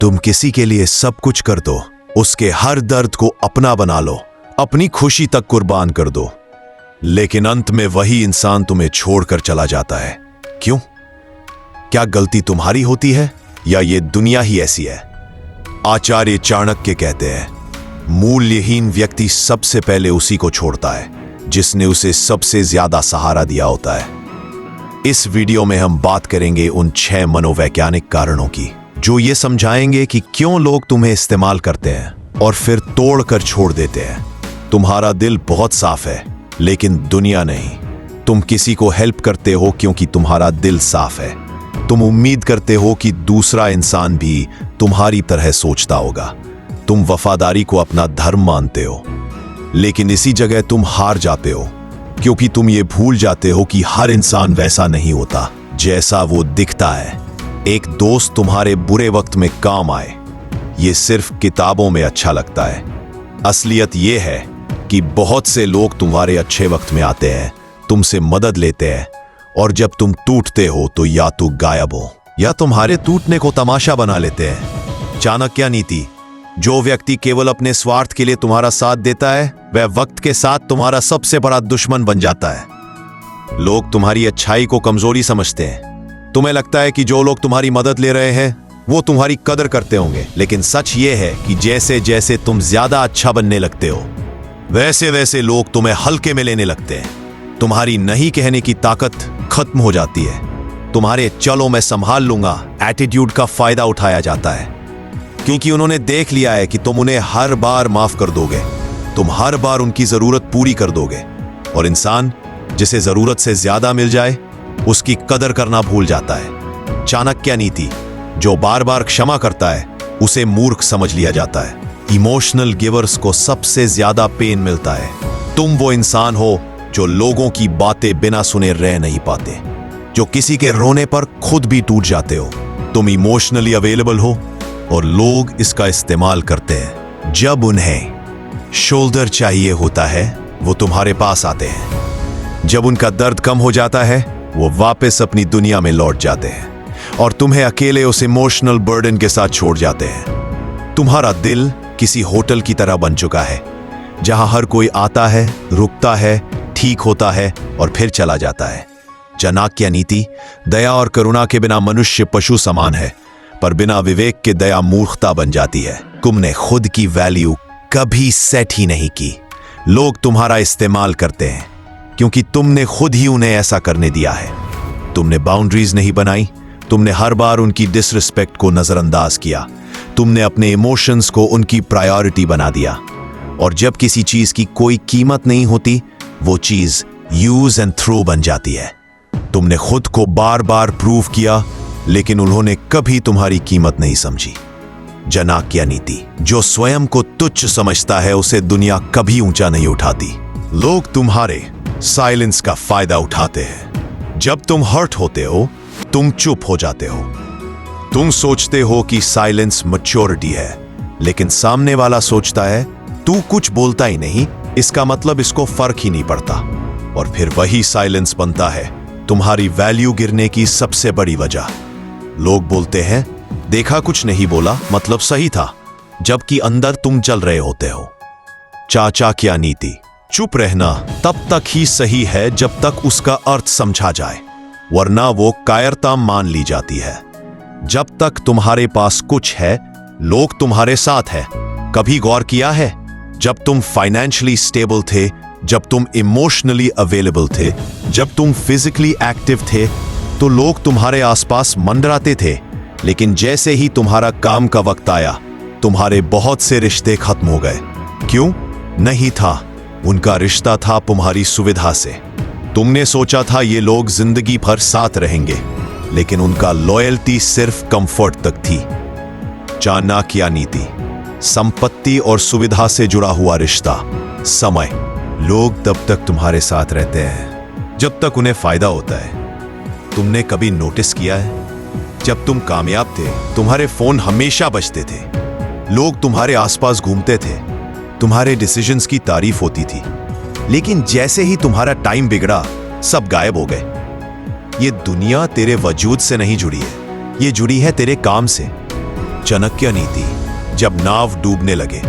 तुम किसी के लिए सब कुछ कर दो, उसके हर दर्द को अपना बना लो, अपनी खुशी तक कुर्बान कर दो, लेकिन अंत में वही इंसान तुम्हें छोड़कर चला जाता है। क्यों? क्या गलती तुम्हारी होती है या ये दुनिया ही ऐसी है? आचार्य चाणक्य कहते हैं, मूल्यहीन व्यक्ति सबसे पहले उसी को छोड़ता है जिसने उसे सबसे ज्यादा सहारा दिया होता है। इस वीडियो में हम बात करेंगे उन 6 मनोवैज्ञानिक कारणों की जो ये समझाएंगे कि क्यों लोग तुम्हें इस्तेमाल करते हैं और फिर तोड़कर छोड़ देते हैं। तुम्हारा दिल बहुत साफ है, लेकिन दुनिया नहीं। तुम किसी को हेल्प करते हो क्योंकि तुम्हारा दिल साफ है। तुम उम्मीद करते हो कि दूसरा इंसान भी तुम्हारी तरह सोचता होगा। तुम वफादारी को अपना धर्म मानते हो, लेकिन इसी जगह तुम हार जाते हो क्योंकि तुम ये भूल जाते हो कि हर इंसान वैसा नहीं होता जैसा वो दिखता है। एक दोस्त तुम्हारे बुरे वक्त में काम आए, ये सिर्फ किताबों में अच्छा लगता है। असलियत ये है कि बहुत से लोग तुम्हारे अच्छे वक्त में आते हैं, तुमसे मदद लेते हैं, और जब तुम टूटते हो तो या तो गायब हो या तुम्हारे टूटने को तमाशा बना लेते हैं। चाणक्य नीति: जो व्यक्ति केवल अपने स्वार्थ के लिए तुम्हारा साथ देता है, वह वक्त के साथ तुम्हारा सबसे बड़ा दुश्मन बन जाता है। लोग तुम्हारी अच्छाई को कमजोरी समझते हैं। तुम्हें लगता है कि जो लोग तुम्हारी मदद ले रहे हैं वो तुम्हारी कदर करते होंगे, लेकिन सच ये है कि जैसे जैसे तुम ज्यादा अच्छा बनने लगते हो, वैसे वैसे लोग तुम्हें हल्के में लेने लगते हैं। तुम्हारी नहीं कहने की ताकत खत्म हो जाती है। तुम्हारे चलो मैं संभाल लूंगा एटीट्यूड का फायदा उठाया जाता है, क्योंकि उन्होंने देख लिया है कि तुम उन्हें हर बार माफ कर दोगे, तुम हर बार उनकी जरूरत पूरी कर दोगे, और इंसान जिसे जरूरत से ज्यादा मिल जाए उसकी कदर करना भूल जाता है। चाणक्य नीति: जो बार बार क्षमा करता है उसे मूर्ख समझ लिया जाता है। इमोशनल गिवर्स को सबसे ज्यादा पेन मिलता है। तुम वो इंसान हो जो लोगों की बातें बिना सुने रह नहीं पाते, जो किसी के रोने पर खुद भी टूट जाते हो। तुम इमोशनली अवेलेबल हो और लोग इसका इस्तेमाल करते हैं। जब उन्हें शोल्डर चाहिए होता है वो तुम्हारे पास आते हैं। जब उनका दर्द कम हो जाता है वो वापस अपनी दुनिया में लौट जाते हैं और तुम्हें अकेले उस इमोशनल बर्डन के साथ छोड़ जाते हैं। तुम्हारा दिल किसी होटल की तरह बन चुका है जहां हर कोई आता है, रुकता है, ठीक होता है और फिर चला जाता है। चाणक्य नीति: दया और करुणा के बिना मनुष्य पशु समान है, पर बिना विवेक के दया मूर्खता बन जाती है। तुमने खुद की वैल्यू कभी सेट ही नहीं की। लोग तुम्हारा इस्तेमाल करते हैं क्योंकि तुमने खुद ही उन्हें ऐसा करने दिया है। तुमने बाउंड्रीज नहीं बनाई, तुमने हर बार उनकी डिसरिस्पेक्ट को नजरअंदाज किया, तुमने अपने इमोशंस को उनकी प्रायोरिटी बना दिया, और जब किसी चीज की कोई कीमत नहीं होती वो चीज यूज एंड थ्रो बन जाती है। तुमने खुद को बार बार प्रूव किया, लेकिन उन्होंने कभी तुम्हारी कीमत नहीं समझी। चाणक्य नीति: जो स्वयं को तुच्छ समझता है उसे दुनिया कभी ऊंचा नहीं उठाती। लोग तुम्हारे साइलेंस का फायदा उठाते हैं। जब तुम हर्ट होते हो तुम चुप हो जाते हो। तुम सोचते हो कि साइलेंस मैच्योरिटी है, लेकिन सामने वाला सोचता है तू कुछ बोलता ही नहीं, इसका मतलब इसको फर्क ही नहीं पड़ता, और फिर वही साइलेंस बनता है तुम्हारी वैल्यू गिरने की सबसे बड़ी वजह। लोग बोलते हैं देखा कुछ नहीं बोला मतलब सही था, जबकि अंदर तुम जल रहे होते हो। चाणक्य नीति: चुप रहना तब तक ही सही है जब तक उसका अर्थ समझा जाए, वरना वो कायरता मान ली जाती है। जब तक तुम्हारे पास कुछ है लोग तुम्हारे साथ हैं। कभी गौर किया है, जब तुम फाइनेंशियली स्टेबल थे, जब तुम इमोशनली अवेलेबल थे, जब तुम फिजिकली एक्टिव थे, तो लोग तुम्हारे आसपास मंडराते थे, लेकिन जैसे ही तुम्हारा काम का वक्त आया तुम्हारे बहुत से रिश्ते खत्म हो गए। क्यों? नहीं था, उनका रिश्ता था तुम्हारी सुविधा से। तुमने सोचा था ये लोग जिंदगी भर साथ रहेंगे, लेकिन उनका लॉयल्टी सिर्फ कंफर्ट तक थी। चाणक्य नीति: संपत्ति और सुविधा से जुड़ा हुआ रिश्ता। समय: लोग तब तक तुम्हारे साथ रहते हैं जब तक उन्हें फायदा होता है। तुमने कभी नोटिस किया है, जब तुम कामयाब थे तुम्हारे फोन हमेशा बजते थे, लोग तुम्हारे आसपास घूमते थे, तुम्हारे डिसीजंस की तारीफ होती थी, लेकिन जैसे ही तुम्हारा टाइम बिगड़ा सब गायब हो गए। ये दुनिया तेरे वजूद से नहीं जुड़ी है, ये जुड़ी है तेरे काम से। चाणक्य नीति। जब नाव डूबने लगे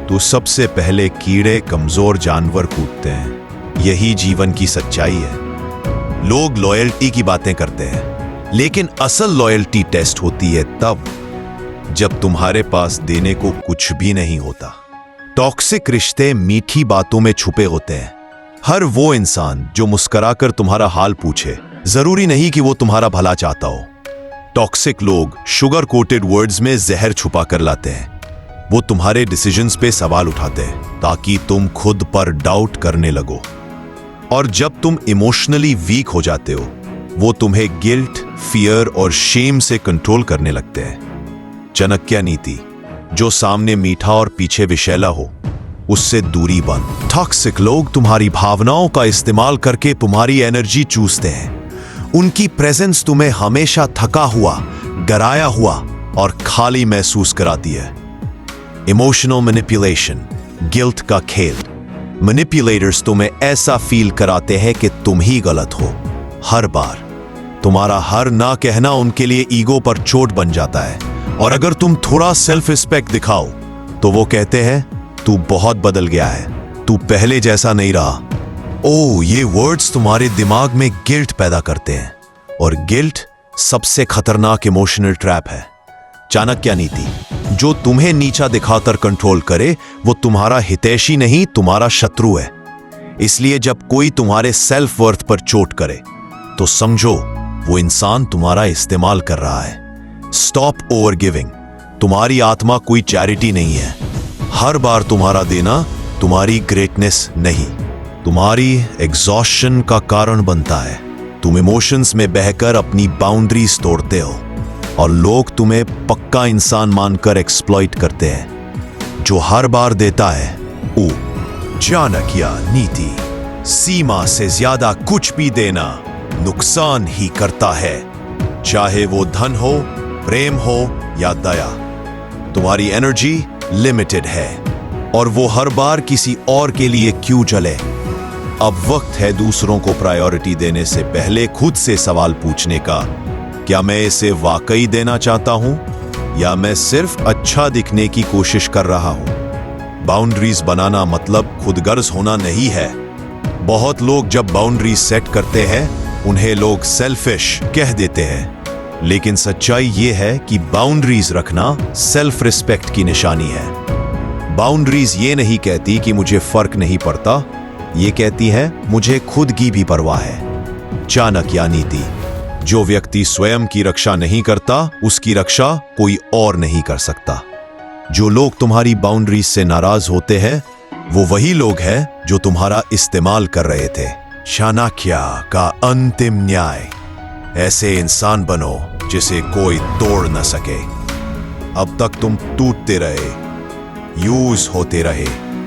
तो सबसे पहले कीड़े कमजोर जानवर कूदते हैं। यही जीवन की सच्चाई है। लोग लॉयल्टी की बातें करते हैं, लेकिन असल लॉयल्टी टेस्ट होती है तब जब तुम्हारे पास देने को कुछ भी नहीं होता। टॉक्सिक रिश्ते मीठी बातों में छुपे होते हैं। हर वो इंसान जो मुस्कुराकर तुम्हारा हाल पूछे, जरूरी नहीं कि वो तुम्हारा भला चाहता हो। टॉक्सिक लोग शुगर कोटेड वर्ड्स में जहर छुपा कर लाते हैं। वो तुम्हारे डिसीजंस पे सवाल उठाते हैं ताकि तुम खुद पर डाउट करने लगो। और जब तुम इमोशनली वीक हो जाते हो, वो तुम्हें गिल्ट, फियर और शेम से कंट्रोल करने लगते हैं। चाणक्य नीति, जो सामने मीठा और पीछे विषैला हो, उससे दूरी बन। टॉक्सिक लोग तुम्हारी भावनाओं का इस्तेमाल करके तुम्हारी एनर्जी चूसते हैं। उनकी प्रेजेंस तुम्हें हमेशा थका हुआ, डराया हुआ और खाली महसूस कराती है। इमोशनल मैनिपुलेशन, गिल्ट का खेल। मैनिपुलेटर्स तुम्हें ऐसा फील कराते हैं कि तुम ही गलत हो। हर बार तुम्हारा हर ना कहना उनके लिए ईगो पर चोट बन जाता है। और अगर तुम थोड़ा सेल्फ रिस्पेक्ट दिखाओ तो वो कहते हैं तू बहुत बदल गया है, तू पहले जैसा नहीं रहा। ओह, ये वर्ड्स तुम्हारे दिमाग में गिल्ट पैदा करते हैं, और गिल्ट सबसे खतरनाक इमोशनल ट्रैप है। चाणक्य नीति, जो तुम्हें नीचा दिखाकर कंट्रोल करे वो तुम्हारा हितैषी नहीं, तुम्हारा शत्रु है। इसलिए जब कोई तुम्हारे सेल्फ वर्थ पर चोट करे तो समझो वो इंसान तुम्हारा इस्तेमाल कर रहा है। Stop over giving. तुम्हारी आत्मा कोई चैरिटी नहीं है। हर बार तुम्हारा देना तुम्हारी ग्रेटनेस नहीं, तुम्हारी एग्जॉस्शन का कारण बनता है। तुम इमोशंस में बहकर अपनी बाउंड्रीज तोड़ते हो और लोग तुम्हें पक्का इंसान मानकर एक्सप्लॉइट करते हैं। जो हर बार देता है वो चाणक्य नीति, सीमा से ज्यादा कुछ भी देना नुकसान ही करता है, चाहे वो धन हो, प्रेम हो या दया। तुम्हारी एनर्जी लिमिटेड है और वो हर बार किसी और के लिए क्यों जले। अब वक्त है दूसरों को प्रायोरिटी देने से पहले खुद से सवाल पूछने का, क्या मैं इसे वाकई देना चाहता हूं या मैं सिर्फ अच्छा दिखने की कोशिश कर रहा हूं। बाउंड्रीज बनाना मतलब खुदगर्ज होना नहीं है। बहुत लोग जब बाउंड्रीज सेट करते हैं उन्हें लोग सेल्फिश कह देते हैं, लेकिन सच्चाई यह है कि बाउंड्रीज रखना सेल्फ रिस्पेक्ट की निशानी है। बाउंड्रीज ये नहीं कहती कि मुझे फर्क नहीं पड़ता, ये कहती है मुझे खुद की भी परवाह है। चाणक्य नीति, जो व्यक्ति स्वयं की रक्षा नहीं करता उसकी रक्षा कोई और नहीं कर सकता। जो लोग तुम्हारी बाउंड्रीज से नाराज होते हैं वो वही लोग हैं जो तुम्हारा इस्तेमाल कर रहे थे। चाणक्य का अंतिम न्याय, ऐसे इंसान बनो जिसे कोई तोड़ न सके। अब तक तुम टूटते रहे, यूज होते रहे,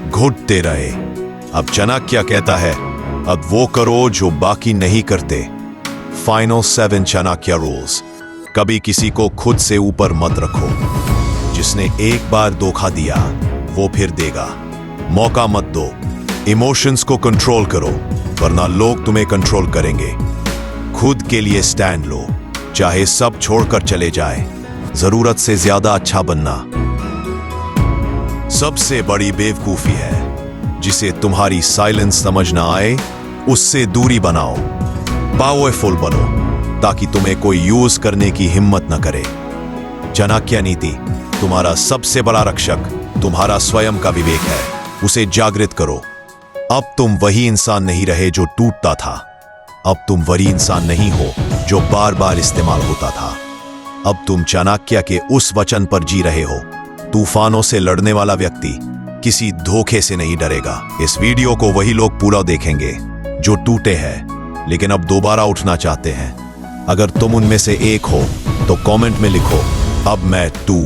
घुटते रहे। अब चाणक्य कहता है अब वो करो जो बाकी नहीं करते। Final 7 Chanakya rules. कभी किसी को खुद से ऊपर मत रखो। जिसने एक बार धोखा दिया वो फिर देगा। मौका मत दो। इमोशंस को कंट्रोल करो वरना लोग तुम्हें कंट्रोल करेंगे। खुद के लिए स्टैंड लो, चाहे सब छोड़कर चले जाए। जरूरत से ज्यादा अच्छा बनना सबसे बड़ी बेवकूफी है। जिसे तुम्हारी साइलेंस समझ ना आए उससे दूरी बनाओ। पावरफुल बनो ताकि तुम्हें कोई यूज करने की हिम्मत न करे। चाणक्य नीति, तुम्हारा सबसे बड़ा रक्षक तुम्हारा स्वयं का विवेक है। उसे जागृत करो। अब तुम वही इंसान नहीं रहे जो टूटता था। अब तुम वही इंसान नहीं हो जो बार बार इस्तेमाल होता था। अब तुम चाणक्य के उस वचन पर जी रहे हो, तूफानों से लड़ने वाला व्यक्ति किसी धोखे से नहीं डरेगा। इस वीडियो को वही लोग पूरा देखेंगे जो टूटे हैं लेकिन अब दोबारा उठना चाहते हैं। अगर तुम उनमें से एक हो तो कमेंट में लिखो अब मैं टू